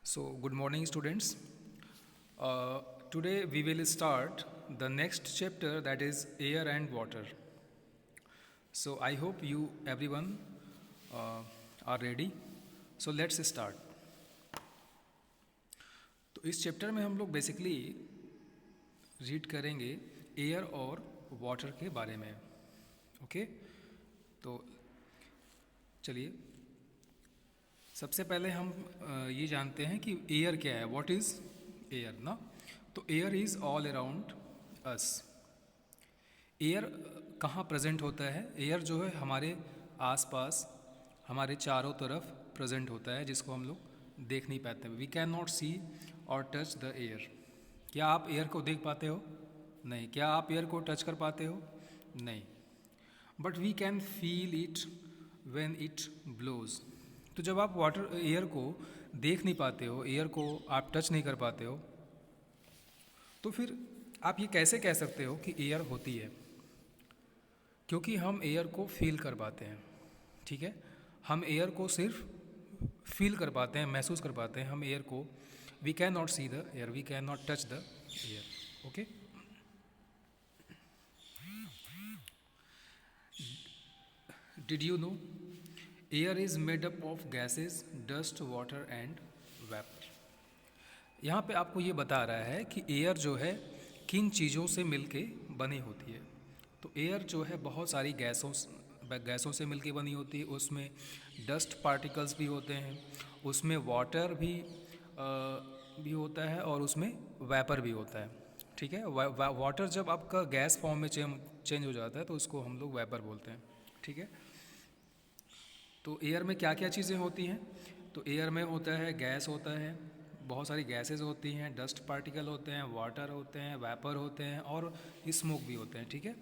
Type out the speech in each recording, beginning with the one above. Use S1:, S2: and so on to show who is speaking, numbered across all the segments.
S1: So, good morning, students. Today we will start the next chapter, that is air and water. So, I hope you everyone are ready. So, let's start. तो इस chapter में हम लोग basically read करेंगे air और water के बारे में. ओके, तो चलिए सबसे पहले हम ये जानते हैं कि एयर क्या है. व्हाट इज़ एयर ना. तो air is all around us. Air कहाँ प्रेजेंट होता है? एयर जो है हमारे आसपास, हमारे चारों तरफ प्रेजेंट होता है, जिसको हम लोग देख नहीं पाते. वी कैन नॉट सी और टच द एयर. क्या आप एयर को देख पाते हो? नहीं. क्या आप एयर को टच कर पाते हो? नहीं. But we can feel it when it blows. तो जब आप वाटर एयर को देख नहीं पाते हो, एयर को आप टच नहीं कर पाते हो, तो फिर आप ये कैसे कह सकते हो कि एयर होती है? क्योंकि हम एयर को फील कर पाते हैं. ठीक है, हम एयर को सिर्फ फील कर पाते हैं, महसूस कर पाते हैं. हम एयर को we can not see the air, we can not touch the air. Okay, did you know air is made up of gases, dust, water and vapour. यहाँ पे आपको ये बता रहा है कि एयर जो है किन चीज़ों से मिलके बनी होती है. तो एयर जो है बहुत सारी गैसों से मिलके बनी होती है. उसमें डस्ट पार्टिकल्स भी होते हैं, उसमें वाटर भी होता है और उसमें वेपर भी होता है. ठीक है, वाटर जब आपका गैस फॉर्म में चेंज हो जाता है तो उसको हम लोग वेपर बोलते हैं. ठीक है, तो एयर में क्या क्या चीज़ें होती हैं? तो एयर में होता है गैस होता है, बहुत सारी गैसेस होती हैं, डस्ट पार्टिकल होते हैं, वाटर होते हैं, वेपर होते हैं और स्मोक भी होते हैं. ठीक है,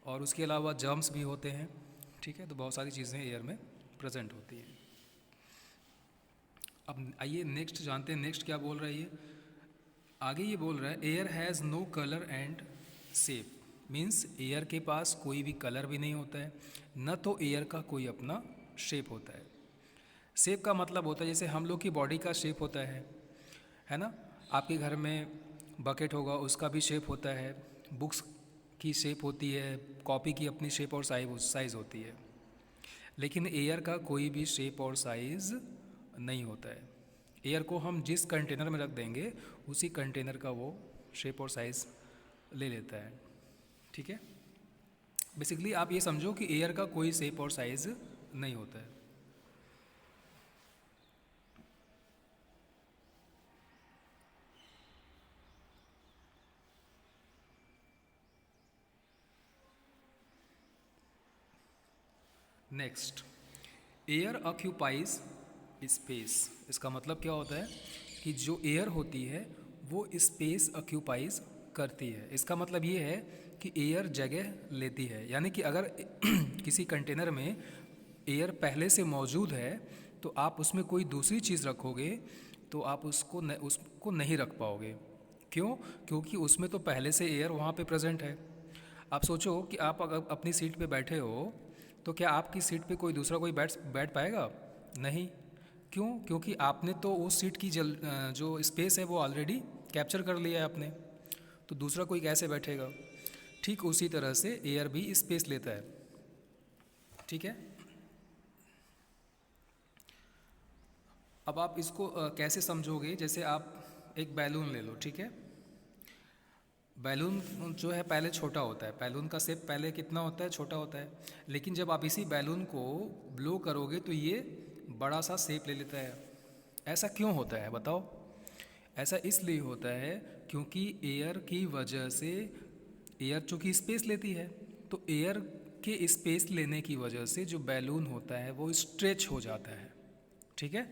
S1: और उसके अलावा जर्म्स भी होते हैं. ठीक है, तो बहुत सारी चीज़ें एयर में प्रेजेंट होती हैं. अब आइए नेक्स्ट जानते हैं. नेक्स्ट क्या बोल रहा है ये? आगे ये बोल रहा है air has no colour and shape. Means air के पास कोई भी कलर भी नहीं होता है, न तो एयर का कोई अपना शेप होता है. शेप का मतलब होता है जैसे हम लोग की बॉडी का शेप होता है ना. आपके घर में बकेट होगा, उसका भी शेप होता है. बुक्स की शेप होती है, कॉपी की अपनी शेप और साइज़ होती है. लेकिन एयर का कोई भी शेप और साइज़ नहीं होता है. एयर को हम जिस कंटेनर में रख देंगे उसी कंटेनर का वो शेप और साइज़ ले लेता है. ठीक है, बेसिकली आप ये समझो कि एयर का कोई शेप और साइज़ नहीं होता है. Next, air occupies space. इसका मतलब क्या होता है कि जो एयर होती है वो स्पेस ऑक्यूपाइज करती है. इसका मतलब ये है कि एयर जगह लेती है. यानी कि अगर किसी कंटेनर में एयर पहले से मौजूद है तो आप उसमें कोई दूसरी चीज़ रखोगे तो आप उसको नहीं रख पाओगे. क्यों? क्योंकि उसमें तो पहले से एयर वहाँ पे प्रेजेंट है. आप सोचो कि आप अगर अपनी सीट पे बैठे हो तो क्या आपकी सीट पे कोई दूसरा कोई बैठ पाएगा? नहीं. क्यों? क्योंकि आपने तो उस सीट की जो स्पेस है वो ऑलरेडी कैप्चर कर लिया है आपने. तो दूसरा कोई कैसे बैठेगा? ठीक उसी तरह से एयर भी स्पेस लेता है. ठीक है, अब आप इसको कैसे समझोगे? जैसे आप एक बैलून ले लो. ठीक है, बैलून जो है पहले छोटा होता है. बैलून का शेप पहले कितना होता है? छोटा होता है. लेकिन जब आप इसी बैलून को ब्लो करोगे तो ये बड़ा सा शेप ले लेता है. ऐसा क्यों होता है बताओ? ऐसा इसलिए होता है क्योंकि एयर की वजह से, एयर चूँकि स्पेस लेती है तो एयर के स्पेस लेने की वजह से जो बैलून होता है वो स्ट्रेच हो जाता है. ठीक है,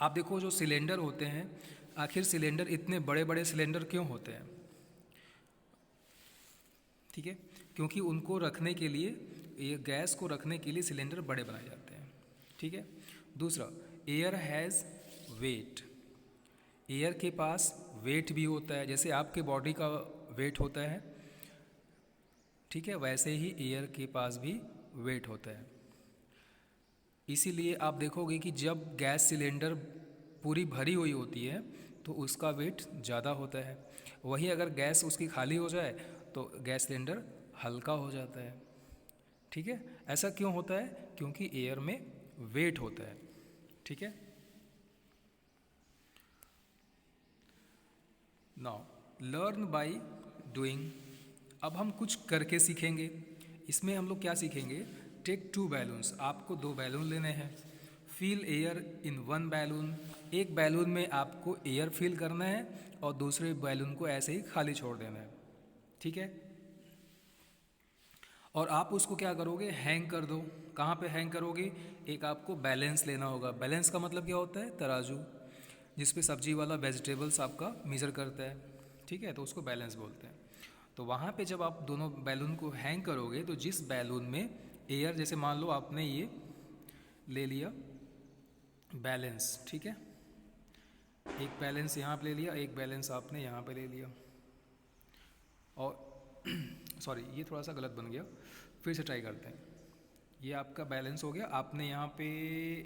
S1: आप देखो जो सिलेंडर होते हैं, आखिर सिलेंडर इतने बड़े बड़े सिलेंडर क्यों होते हैं? ठीक है, क्योंकि उनको रखने के लिए, ये गैस को रखने के लिए सिलेंडर बड़े बनाए जाते हैं. ठीक है, दूसरा, एयर हैज़ वेट. एयर के पास वेट भी होता है. जैसे आपके बॉडी का वेट होता है, ठीक है, वैसे ही एयर के पास भी वेट होता है. इसीलिए आप देखोगे कि जब गैस सिलेंडर पूरी भरी हुई होती है तो उसका वेट ज़्यादा होता है, वहीं अगर गैस उसकी खाली हो जाए तो गैस सिलेंडर हल्का हो जाता है। ठीक है, ऐसा क्यों होता है? क्योंकि एयर में वेट होता है। ठीक है, नाउ लर्न बाय डूइंग। अब हम कुछ करके सीखेंगे। इसमें हम लोग क्या सीखेंगे? टेक 2 बैलून्स, आपको 2 बैलून लेने हैं। फील एयर इन 1 बैलून, एक बैलून में आपको एयर फील करना है और दूसरे बैलून को ऐसे ही खाली छोड़ देना है। ठीक है, और आप उसको क्या करोगे? हैंग कर दो। कहाँ पे हैंग करोगे? एक आपको बैलेंस लेना होगा। बैलेंस का मतलब क्या होता है? तराजू, जिस पे सब्जी वाला वेजिटेबल्स आपका मेज़र करता है। ठीक है, तो उसको बैलेंस बोलते हैं। तो वहाँ पे जब आप दोनों बैलून को हैंग करोगे तो जिस बैलून में एयर, जैसे मान लो आपने ये ले लिया बैलेंस, ठीक है, एक बैलेंस यहाँ पे ले लिया, एक बैलेंस आपने यहाँ पे ले लिया, और सॉरी ये थोड़ा सा गलत बन गया, फिर से ट्राई करते हैं। ये आपका बैलेंस हो गया। आपने यहाँ पे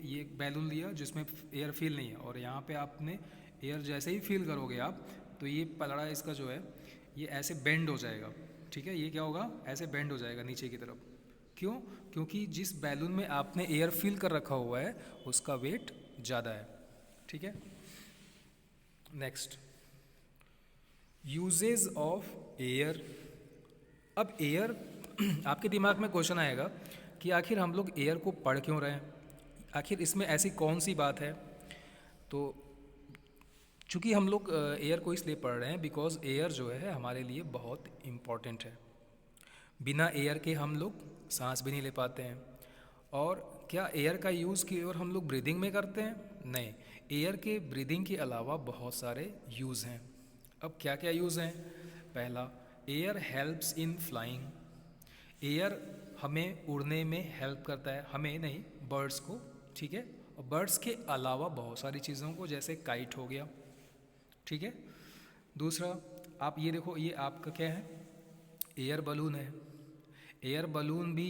S1: ये बैलून लिया जिसमें एयर फील नहीं है, और यहाँ पे आपने एयर जैसे ही फील करोगे आप, तो ये पलड़ा इसका जो है ये ऐसे बेंड हो जाएगा। ठीक है, ये क्या होगा? ऐसे बेंड हो जाएगा नीचे की तरफ। क्यों? क्योंकि जिस बैलून में आपने एयर फील कर रखा हुआ है उसका वेट ज़्यादा है। ठीक है, नेक्स्ट, यूजेज ऑफ एयर। अब एयर आपके दिमाग में क्वेश्चन आएगा कि आखिर हम लोग एयर को पढ़ क्यों रहे हैं, आखिर इसमें ऐसी कौन सी बात है? तो चूँकि हम लोग एयर को इसलिए पढ़ रहे हैं बिकॉज एयर जो है हमारे लिए बहुत इम्पॉर्टेंट है। बिना एयर के हम लोग सांस भी नहीं ले पाते हैं। और क्या एयर का यूज़ केवल हम लोग ब्रीदिंग में करते हैं? नहीं, एयर के ब्रीदिंग के अलावा बहुत सारे यूज़ हैं। अब क्या क्या यूज़ हैं? पहला, air helps in flying. Air हमें उड़ने में हेल्प करता है, हमें नहीं, बर्ड्स को। ठीक है, और बर्ड्स के अलावा बहुत सारी चीज़ों को, जैसे काइट हो गया। ठीक है, दूसरा आप ये देखो, ये आपका क्या है? एयर बलून है। एयर बलून भी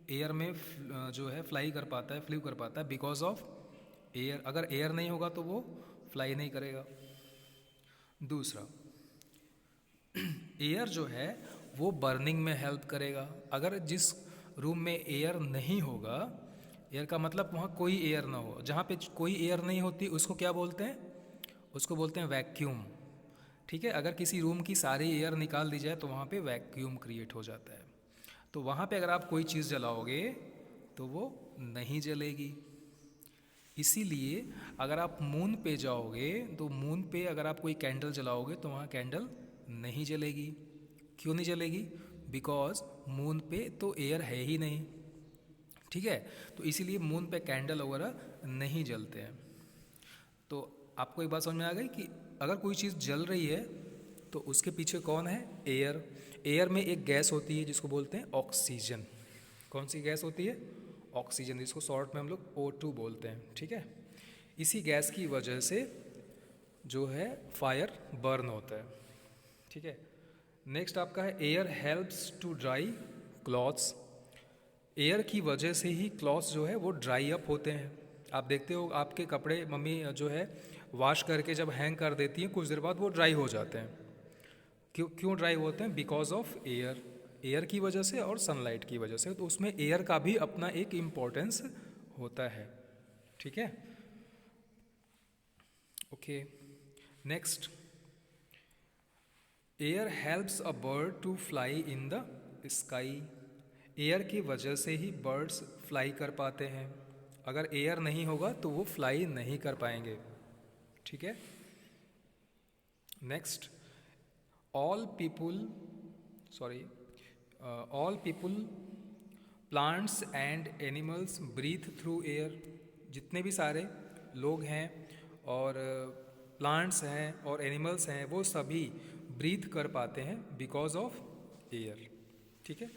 S1: एयर में जो है फ्लाई कर पाता है, फ्लू कर पाता है बिकॉज ऑफ एयर। अगर एयर नहीं होगा तो वो फ्लाई नहीं करेगा। दूसरा, एयर जो है वो बर्निंग में हेल्प करेगा। अगर जिस रूम में एयर नहीं होगा, एयर का मतलब वहाँ कोई एयर ना हो, जहाँ पे कोई एयर नहीं होती उसको क्या बोलते हैं? उसको बोलते हैं वैक्यूम। ठीक है, अगर किसी रूम की सारी एयर निकाल दी जाए तो वहाँ पे वैक्यूम क्रिएट हो जाता है। तो वहाँ पे अगर आप कोई चीज़ जलाओगे तो वो नहीं जलेगी। इसीलिए अगर आप मून पे जाओगे तो मून पे अगर आप कोई कैंडल जलाओगे तो वहाँ कैंडल नहीं जलेगी। क्यों नहीं जलेगी? बिकॉज मून पे तो एयर है ही नहीं। ठीक है, तो इसीलिए मून पे कैंडल वगैरह नहीं जलते हैं। तो आपको एक बात समझ में आ गई कि अगर कोई चीज़ जल रही है तो उसके पीछे कौन है? एयर। एयर में एक गैस होती है जिसको बोलते हैं ऑक्सीजन। कौन सी गैस होती है? ऑक्सीजन, जिसको शॉर्ट में हम लोग O2 बोलते हैं। ठीक है, इसी गैस की वजह से जो है फायर बर्न होता है। ठीक है, नेक्स्ट आपका है air helps to dry clothes. Air की वजह से ही क्लॉथ्स जो है वो ड्राई अप होते हैं। आप देखते हो आपके कपड़े मम्मी जो है वॉश करके जब हैंग कर देती हैं, कुछ देर बाद वो ड्राई हो जाते हैं। क्यों क्यों ड्राई होते हैं? Because of air. एयर की वजह से और सनलाइट की वजह से। तो उसमें एयर का भी अपना एक इम्पोर्टेंस होता है। ठीक है, okay, next, air helps a bird to fly in the sky. Air की वजह से ही बर्ड्स फ्लाई कर पाते हैं। अगर एयर नहीं होगा तो वो फ्लाई नहीं कर पाएंगे। ठीक है, next, all people all people plants and animals breathe through air. जितने भी सारे लोग हैं और प्लांट्स हैं और एनिमल्स हैं वो सभी ब्रीथ कर पाते हैं बिकॉज ऑफ एयर। ठीक है,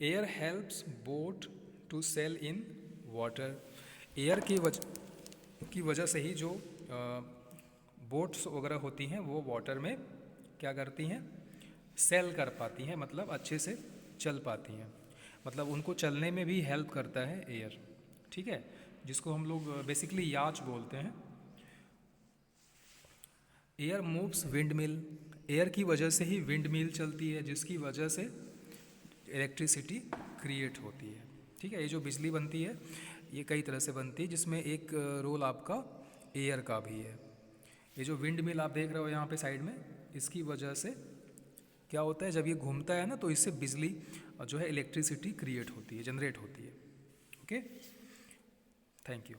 S1: air helps boat to sail in water. Air की वजह से ही जो बोट्स वगैरह होती हैं वो वाटर में क्या करती हैं? सेल कर पाती हैं, मतलब अच्छे से चल पाती हैं, मतलब उनको चलने में भी हेल्प करता है एयर। ठीक है, जिसको हम लोग बेसिकली याच बोलते हैं। Air moves wind mill, air की वजह से ही विंड मिल चलती है, जिसकी वजह से इलेक्ट्रिसिटी क्रिएट होती है। ठीक है, ये जो बिजली बनती है ये कई तरह से बनती है, जिसमें एक रोल आपका एयर का भी है। ये जो विंड मिल आप देख रहे हो यहाँ पे साइड में, इसकी वजह से क्या होता है, जब ये घूमता है ना तो इससे बिजली जो है इलेक्ट्रिसिटी क्रिएट होती है, जनरेट होती है। Okay, thank you.